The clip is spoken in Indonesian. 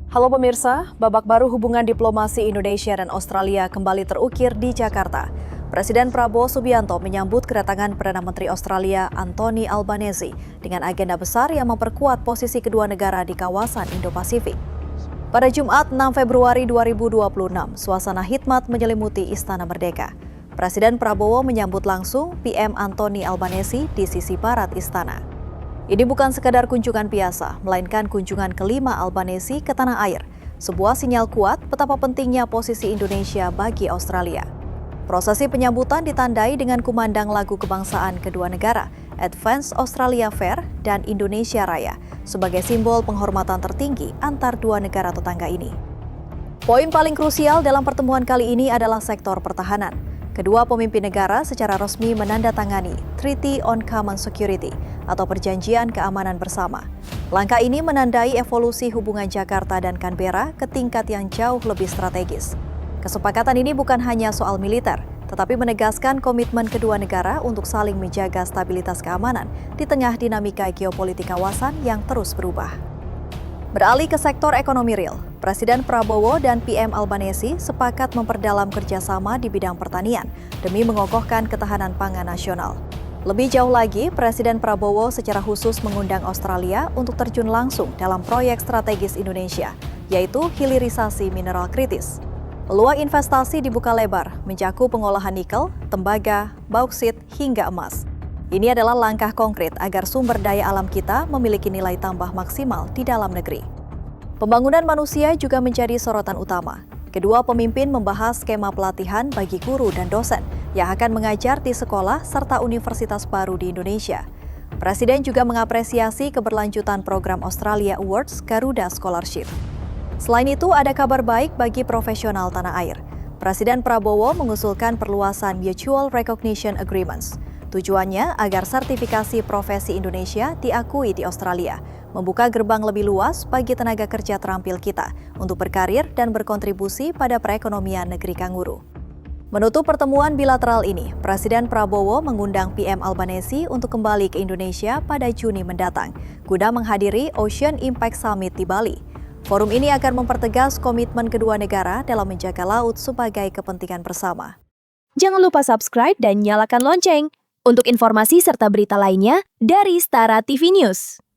Halo pemirsa, babak baru hubungan diplomasi Indonesia dan Australia kembali terukir di Jakarta. Presiden Prabowo Subianto menyambut kedatangan Perdana Menteri Australia Anthony Albanese dengan agenda besar yang memperkuat posisi kedua negara di kawasan Indo-Pasifik. Pada Jumat 6 Februari 2026, suasana hikmat menyelimuti Istana Merdeka. Presiden Prabowo menyambut langsung PM Anthony Albanese di sisi barat istana. Ini bukan sekadar kunjungan biasa, melainkan kunjungan kelima Albanese ke tanah air. Sebuah sinyal kuat betapa pentingnya posisi Indonesia bagi Australia. Prosesi penyambutan ditandai dengan kumandang lagu kebangsaan kedua negara, Advance Australia Fair dan Indonesia Raya, sebagai simbol penghormatan tertinggi antar dua negara tetangga ini. Poin paling krusial dalam pertemuan kali ini adalah sektor pertahanan. Kedua pemimpin negara secara resmi menandatangani Treaty on Common Security atau Perjanjian Keamanan Bersama. Langkah ini menandai evolusi hubungan Jakarta dan Canberra ke tingkat yang jauh lebih strategis. Kesepakatan ini bukan hanya soal militer, tetapi menegaskan komitmen kedua negara untuk saling menjaga stabilitas keamanan di tengah dinamika geopolitik kawasan yang terus berubah. Beralih ke sektor ekonomi real, Presiden Prabowo dan PM Albanese sepakat memperdalam kerjasama di bidang pertanian demi mengokohkan ketahanan pangan nasional. Lebih jauh lagi, Presiden Prabowo secara khusus mengundang Australia untuk terjun langsung dalam proyek strategis Indonesia, yaitu hilirisasi mineral kritis. Peluang investasi dibuka lebar, mencakup pengolahan nikel, tembaga, bauksit, hingga emas. Ini adalah langkah konkret agar sumber daya alam kita memiliki nilai tambah maksimal di dalam negeri. Pembangunan manusia juga menjadi sorotan utama. Kedua pemimpin membahas skema pelatihan bagi guru dan dosen yang akan mengajar di sekolah serta universitas baru di Indonesia. Presiden juga mengapresiasi keberlanjutan program Australia Awards Garuda Scholarship. Selain itu, ada kabar baik bagi profesional tanah air. Presiden Prabowo mengusulkan perluasan Mutual Recognition Agreements. Tujuannya agar sertifikasi profesi Indonesia diakui di Australia, membuka gerbang lebih luas bagi tenaga kerja terampil kita untuk berkarir dan berkontribusi pada perekonomian negeri kanguru. Menutup pertemuan bilateral ini, Presiden Prabowo mengundang PM Albanese untuk kembali ke Indonesia pada Juni mendatang, guna menghadiri Ocean Impact Summit di Bali. Forum ini akan mempertegas komitmen kedua negara dalam menjaga laut sebagai kepentingan bersama. Jangan lupa subscribe dan nyalakan lonceng untuk informasi serta berita lainnya dari Stara TV News.